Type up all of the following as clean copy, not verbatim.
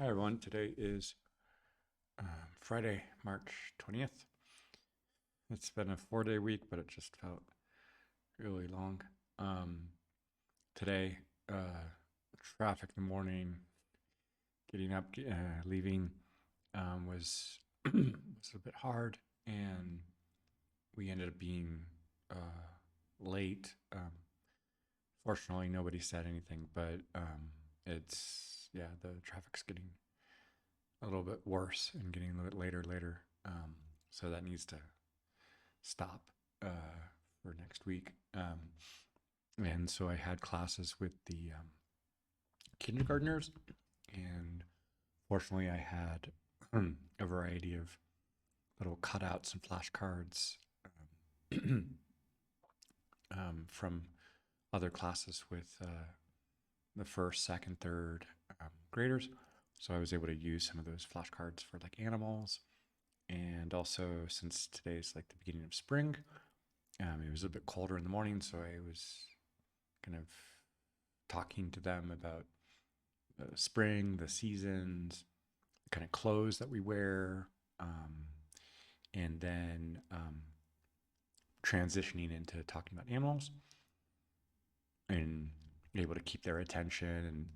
Hi everyone. Today is Friday, March 20th. It's been a 4-day week, but it just felt really long. Um, Today, traffic in the morning, getting up, leaving was was a bit hard, and we ended up being late. Fortunately, nobody said anything, but the traffic's getting a little bit worse and getting a little bit later. So that needs to stop for next week. And so I had classes with the kindergartners, and fortunately, I had a variety of little cutouts and flashcards from other classes with the first, second, third graders. So I was able to use some of those flashcards for like animals. And also, since today's like the beginning of spring, it was a bit colder in the morning, so I was kind of talking to them about spring, the seasons, the kind of clothes that we wear, and then transitioning into talking about animals and able to keep their attention, and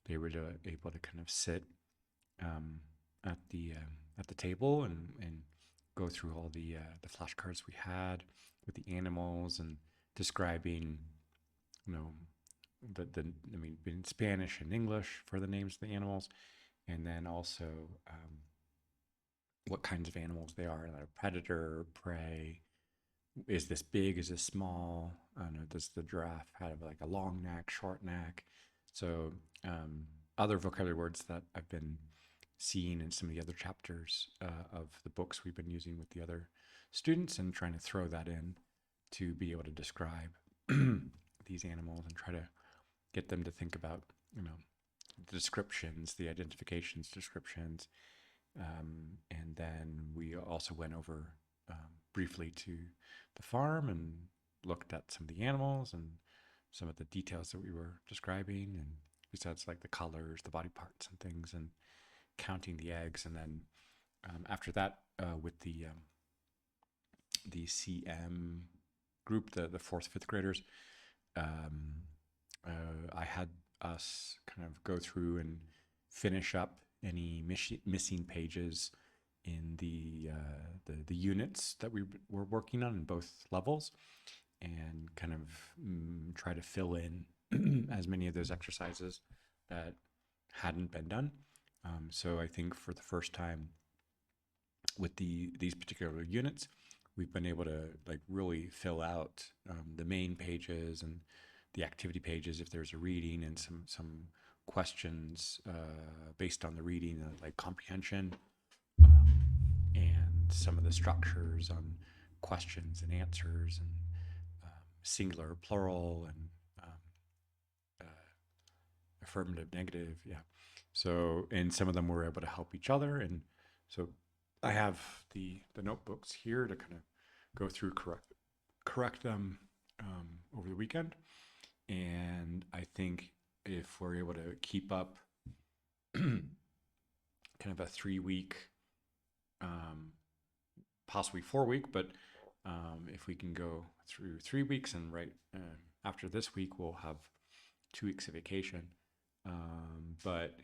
they were able to kind of sit um, at the table and go through all the flashcards we had with the animals and describing, you know, the I mean, in Spanish and English for the names of the animals, and then also what kinds of animals they are, like predator, prey. Is this big? Is this small? I don't know. Does the giraffe have like a long neck, short neck? So other vocabulary words that I've been seeing in some of the other chapters of the books we've been using with the other students, and trying to throw that in to be able to describe these animals and try to get them to think about, you know, the descriptions, the identifications, descriptions. And then we also went over briefly to the farm and looked at some of the animals and some of the details that we were describing. And besides, like the colors, the body parts, and things, and counting the eggs. And then after that, with the CM group, the fourth, fifth graders, um, I had us kind of go through and finish up any missing pages in the units that we were working on in both levels, and kind of try to fill in as many of those exercises that hadn't been done. So I think for the first time with these particular units, we've been able to like really fill out the main pages and the activity pages if there's a reading, and some questions based on the reading, like comprehension, um, and some of the structures on questions and answers, and singular, plural, and um, uh, affirmative, negative. Yeah. So, and some of them were able to help each other. And so I have the notebooks here to kind of go through, correct them over the weekend. And I think if we're able to keep up kind of a 3 week, um, possibly 4 week, but if we can go through 3 weeks, and right after this week, we'll have 2 weeks of vacation. But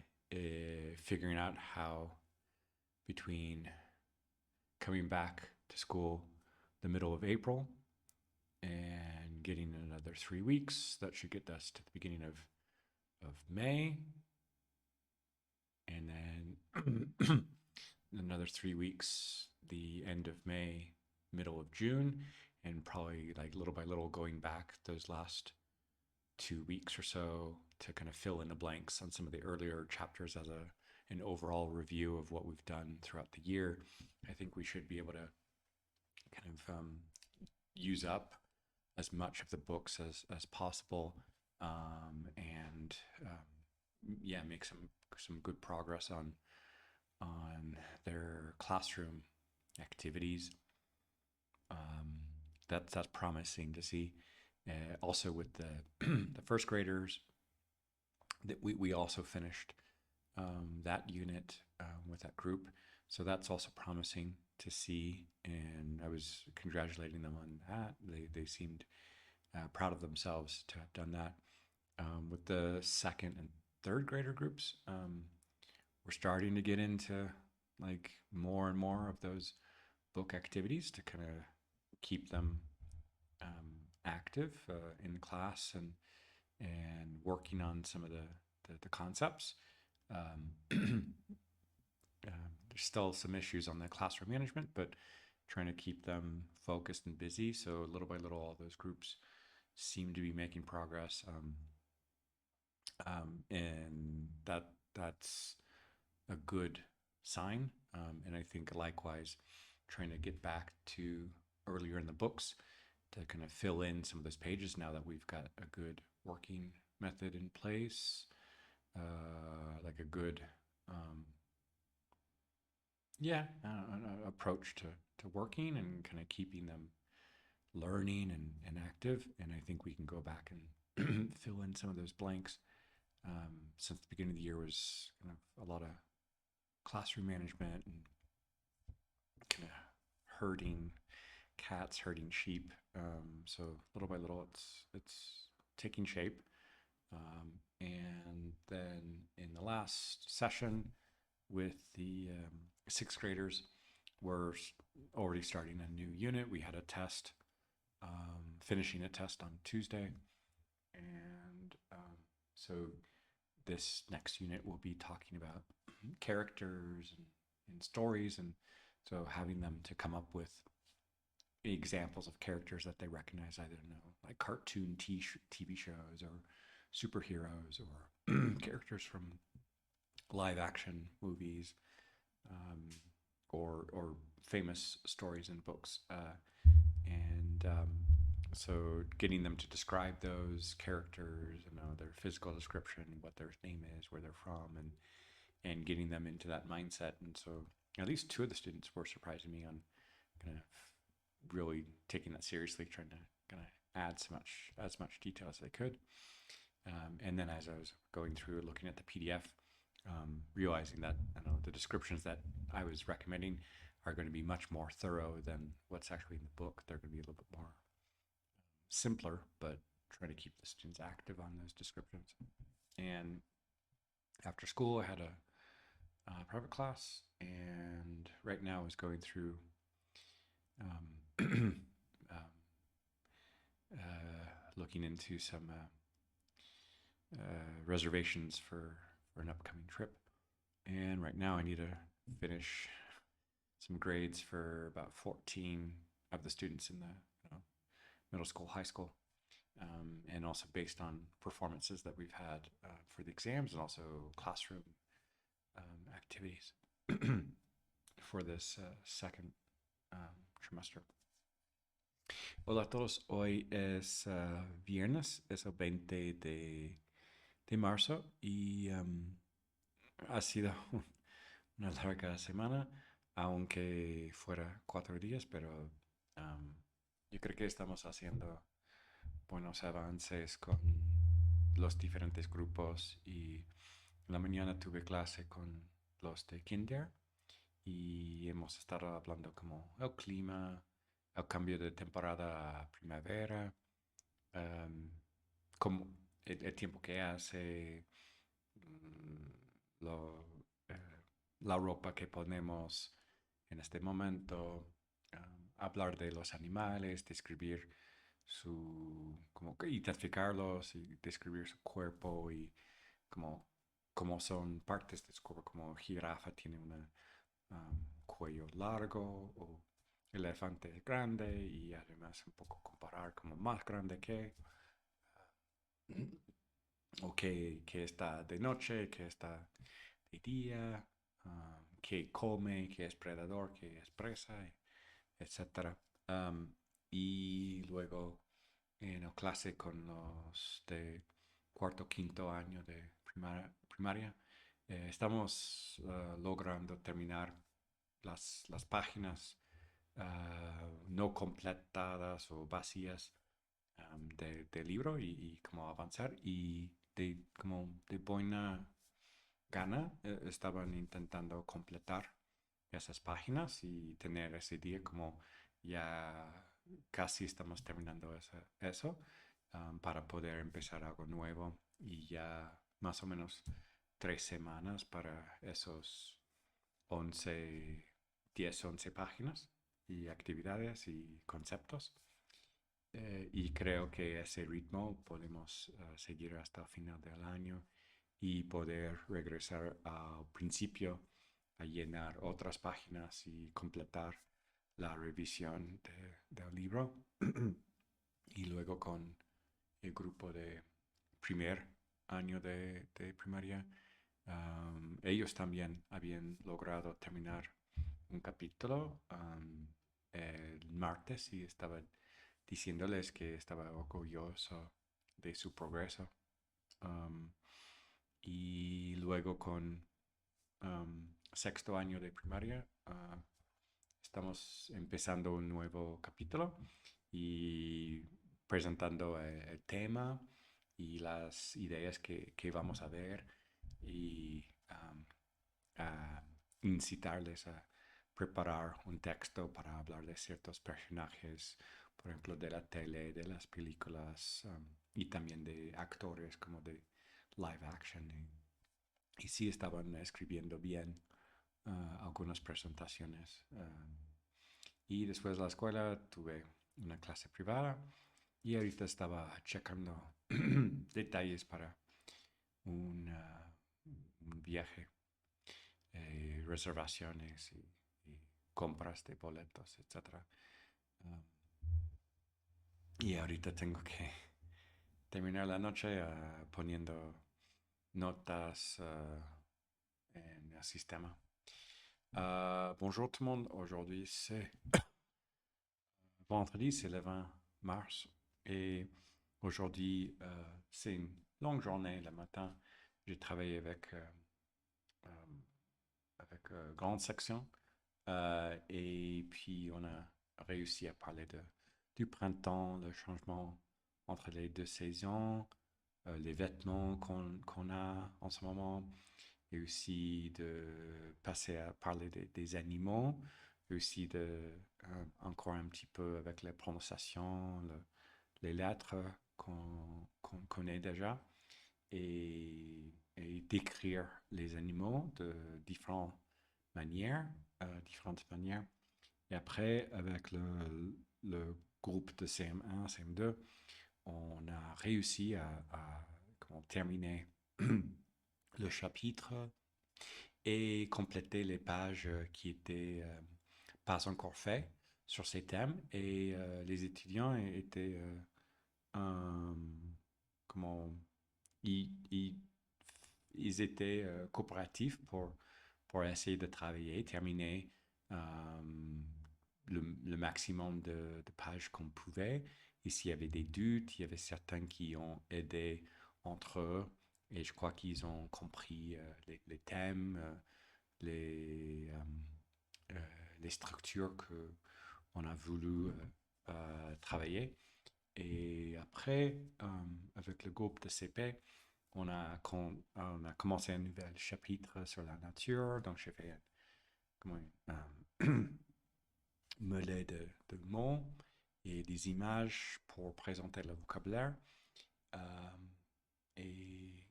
figuring out how between coming back to school the middle of April and getting another 3 weeks, that should get us to the beginning of May, and then another 3 weeks, the end of May, middle of June, and probably like little by little going back those last 2 weeks or so to kind of fill in the blanks on some of the earlier chapters as an overall review of what we've done throughout the year. I think we should be able to kind of use up as much of the books as possible, and yeah, make some good progress on their classroom activities. Um, that's promising to see. Also with the the first graders, that we also finished that unit with that group. So that's also promising to see. And I was congratulating them on that. They seemed proud of themselves to have done that. With the second and third grader groups, we're starting to get into like more and more of those book activities to kind of keep them active in class and working on some of the concepts. Um, there's still some issues on the classroom management, but trying to keep them focused and busy. So little by little, all those groups seem to be making progress, and that's a good sign. And I think likewise, trying to get back to earlier in the books to kind of fill in some of those pages now that we've got a good working method in place, like a good approach to working and kind of keeping them learning and active. And I think we can go back and fill in some of those blanks. Since the beginning of the year was kind of a lot of classroom management and kind of herding cats, herding sheep. So little by little, it's taking shape. And then in the last session with the sixth graders, we're already starting a new unit. We had a test, finishing a test on Tuesday. And so this next unit will be talking about characters and stories. And so having them to come up with examples of characters that they recognize, either like cartoon TV shows or superheroes or characters from live action movies, or famous stories and books, and so getting them to describe those characters, their physical description, what their name is, where they're from, and getting them into that mindset. And so at least two of the students were surprising me on kind of really taking that seriously, trying to kind of add as much detail as they could. And then as I was going through looking at the PDF, realizing that the descriptions that I was recommending are going to be much more thorough than what's actually in the book. They're going to be a little bit more simpler, but try to keep the students active on those descriptions. And after school, I had a private class, and right now I was going through looking into some reservations for an upcoming trip. And right now I need to finish some grades for about 14 of the students in the middle school, high school, and also based on performances that we've had for the exams, and also classroom activities for this second trimester. Hola a todos, hoy es viernes, es el 20 de marzo, y ha sido una larga semana, aunque fuera 4 días, pero yo creo que estamos haciendo buenos avances con los diferentes grupos. Y en la mañana tuve clase con los de kinder y hemos estado hablando como el clima, el cambio de temporada a primavera, como el tiempo que hace, la ropa que ponemos en este momento, hablar de los animales, describir como que identificarlos y describir su cuerpo, y como son partes de su cuerpo, como jirafa tiene un cuello largo, o el elefante es grande, y además un poco comparar como más grande que, o que está de noche, que está de día, que come, que es predador, que es presa, etc. Y luego en la clase con los de cuarto, quinto año de primaria, estamos logrando terminar las páginas no completadas o vacías del libro, y como avanzar, y como de buena gana, estaban intentando completar esas páginas y tener ese día como ya casi estamos terminando eso, para poder empezar algo nuevo y ya más o menos 3 semanas para esos 11 10 11 páginas y actividades y conceptos. Y creo que ese ritmo podemos seguir hasta el final del año y poder regresar al principio a llenar otras páginas y completar la revisión del libro. Y luego con el grupo de primer año de primaria, ellos también habían logrado terminar un capítulo el martes y estaba diciéndoles que estaba orgulloso de su progreso. Um, y luego con sexto año de primaria, estamos empezando un nuevo capítulo y presentando el tema y las ideas que vamos a ver y a incitarles a preparar un texto para hablar de ciertos personajes, por ejemplo, de la tele, de las películas, y también de actores como de live action. Y sí estaban escribiendo bien algunas presentaciones. Y después de la escuela tuve una clase privada y ahorita estaba checando detalles para un, un viaje, reservaciones y compras de boletos, etcétera. Um, y ahorita tengo que terminar la noche poniendo notas en el sistema. Bonjour tout le monde, aujourd'hui c'est vendredi, c'est le 20 mars et aujourd'hui c'est une longue journée le matin. J'ai travaillé avec grande section. Et puis, on a réussi à parler du printemps, le changement entre les deux saisons, les vêtements qu'on a en ce moment, et aussi de passer à parler des animaux, et aussi encore un petit peu avec les prononciations, les lettres qu'on connaît déjà, et décrire les animaux de manières, différentes manières. Et après, avec le groupe de CM1, CM2, on a réussi à terminer le chapitre et compléter les pages qui étaient pas encore faites sur ces thèmes. Et les étudiants étaient comment ils, ils étaient coopératifs pour essayer de travailler, terminer le maximum de pages qu'on pouvait. Et s'il y avait des doutes, il y avait certains qui ont aidé entre eux. Et je crois qu'ils ont compris les thèmes, les, euh, les structures qu'on a voulu travailler. Et après, avec le groupe de CP, on a commencé un nouvel chapitre sur la nature. Donc, j'ai fait comment, mêler de mots et des images pour présenter le vocabulaire. Euh, et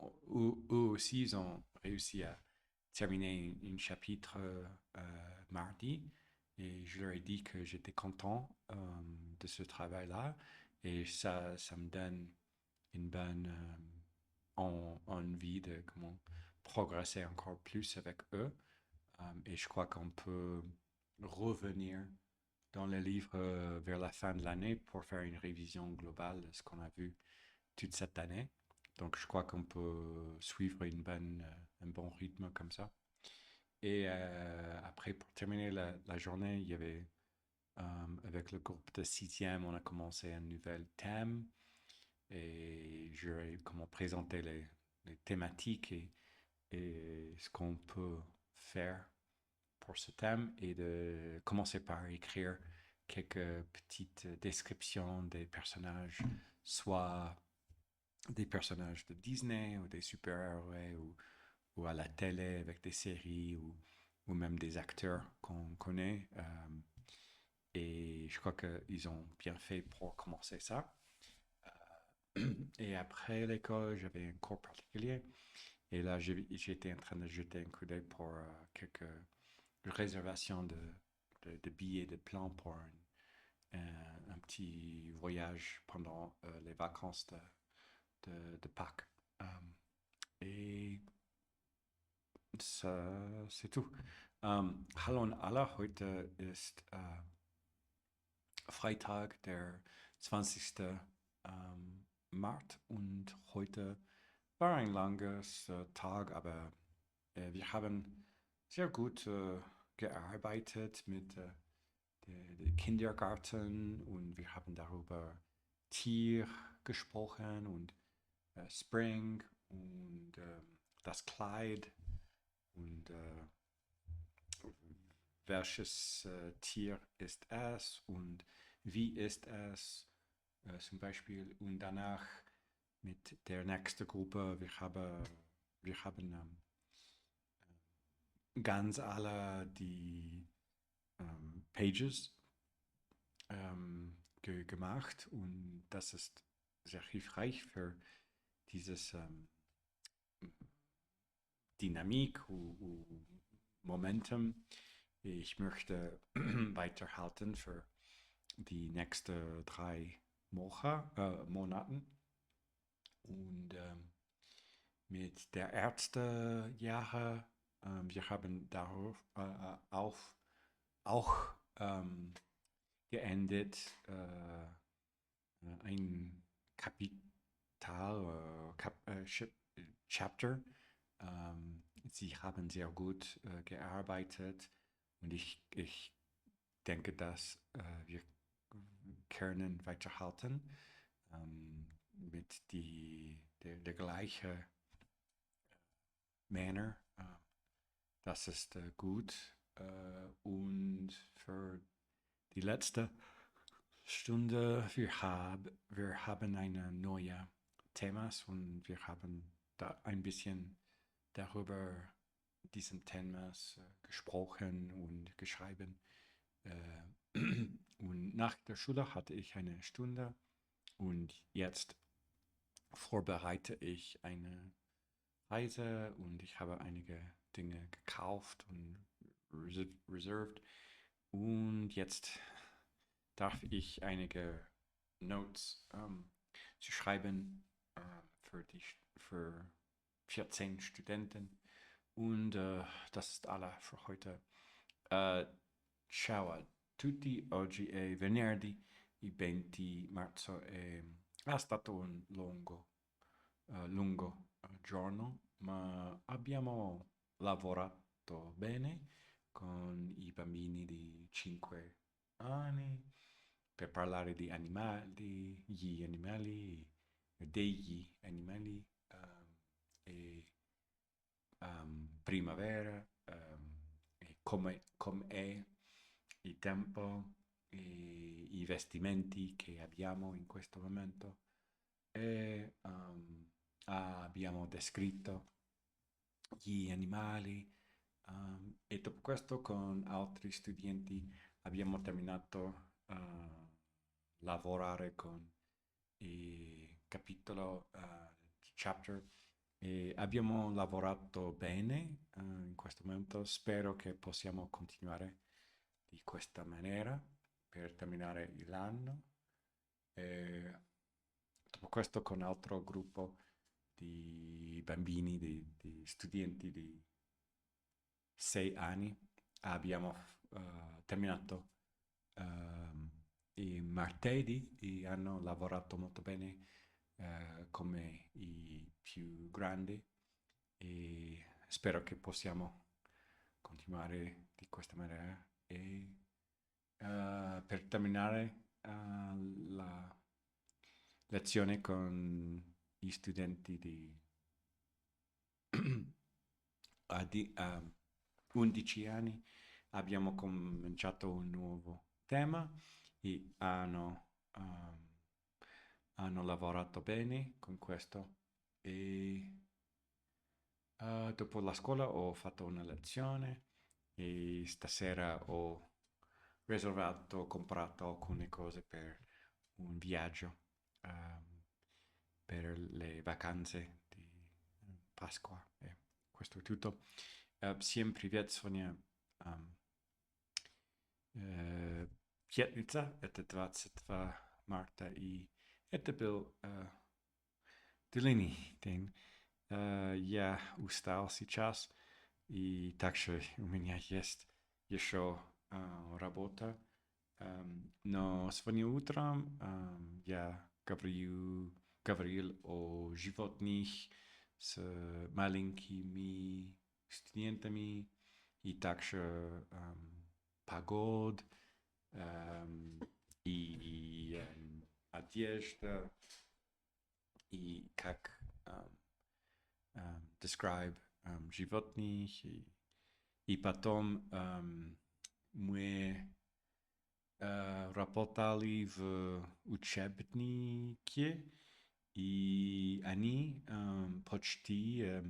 eux aussi, ils ont réussi à terminer un chapitre mardi. Et je leur ai dit que j'étais content de ce travail-là. Et ça me donne une bonne envie de comment progresser encore plus avec eux. Et je crois qu'on peut revenir dans le livre vers la fin de l'année pour faire une révision globale de ce qu'on a vu toute cette année. Donc, je crois qu'on peut suivre un bon rythme comme ça. Et après, pour terminer la journée, il y avait, avec le groupe de sixième, on a commencé un nouvel thème et je comment présenter les thématiques et ce qu'on peut faire pour ce thème et de commencer par écrire quelques petites descriptions des personnages, soit des personnages de Disney ou des super-héros ou à la télé avec des séries ou même des acteurs qu'on connaît. Et je crois qu'ils ont bien fait pour commencer ça. Et après l'école, j'avais un cours particulier. Et là, j'étais en train de jeter un coup d'œil pour quelques réservations de billets, de plans pour un petit voyage pendant les vacances de Pâques. Et c'est tout. Hallo an alle, heute ist Freitag, der 20. März und heute war ein langes Tag, aber wir haben sehr gut gearbeitet mit dem Kindergarten und wir haben darüber Tier gesprochen und Spring und das Kleid und welches Tier ist es und wie ist es zum Beispiel. Und danach mit der nächsten Gruppe, wir haben ganz alle die Pages gemacht und das ist sehr hilfreich für dieses Dynamik und Momentum. Ich möchte weiterhalten für die nächsten 3 Monaten. Und mit der ersten Jahre, wir haben darauf auch geendet, ein Chapter. Sie haben sehr gut gearbeitet und ich denke, dass wir können weiterhalten mit der gleichen Manner. Das ist gut. Und für die letzte Stunde, wir haben ein neues Thema und wir haben da ein bisschen darüber diesen Themas gesprochen und geschrieben. Und nach der Schule hatte ich eine Stunde und jetzt vorbereite ich eine Reise und ich habe einige Dinge gekauft und reserved. Und jetzt darf ich einige Notes zu schreiben für 14 Studenten. Und das ist alles für heute. Ciao a tutti, oggi è venerdì, il 20 marzo è stato un lungo giorno, ma abbiamo lavorato bene con i bambini di 5 anni per parlare di animali, degli animali e primavera e come è il tempo e i vestimenti che abbiamo in questo momento e abbiamo descritto gli animali e dopo questo con altri studenti abbiamo terminato a lavorare con il capitolo chapter e abbiamo lavorato bene in questo momento. Spero che possiamo continuare di questa maniera per terminare l'anno. E dopo questo con altro gruppo di bambini, di studenti di 6 anni abbiamo terminato i martedì e hanno lavorato molto bene come i più grandi e spero che possiamo continuare di questa maniera e per terminare la lezione con gli studenti di 11 anni abbiamo cominciato un nuovo tema e hanno lavorato bene con questo e Dopo la scuola ho fatto una lezione e stasera ho comprato alcune cose per un viaggio, per le vacanze di Pasqua. E questo è tutto. Всем привет, сегодня пятница, это 22 марта, и это был длинный день. Я устал сейчас, и также у меня есть еще работа. Но сегодня утром я говорил о животных с маленькими студентами и также погод и одежда и как describe животных и потом мы работали в учебнике и они почти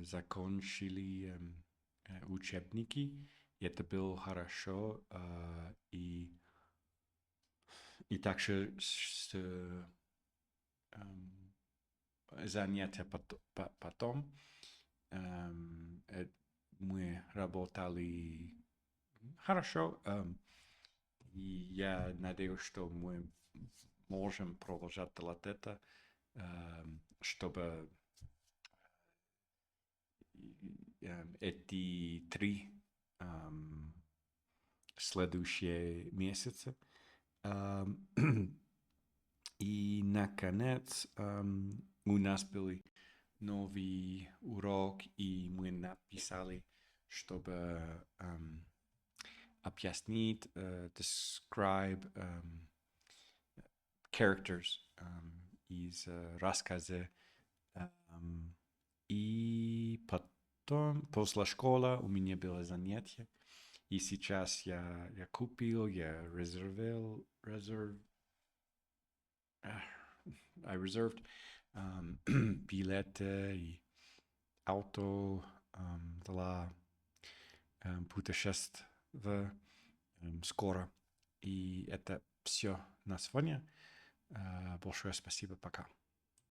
закончили учебники. И это было хорошо. И также занятия потом мы работали хорошо. И я надеюсь, что мы можем продолжать делать это, чтобы эти 3 следующие месяца. И, наконец, у нас был новый урок, и мы написали, чтобы объяснить, describe characters из рассказа. И потом, после школы, у меня было занятие. И сейчас я купил, я I reserved билеты и auto для путешествия скоро. И это все на сегодня. Большое спасибо, пока.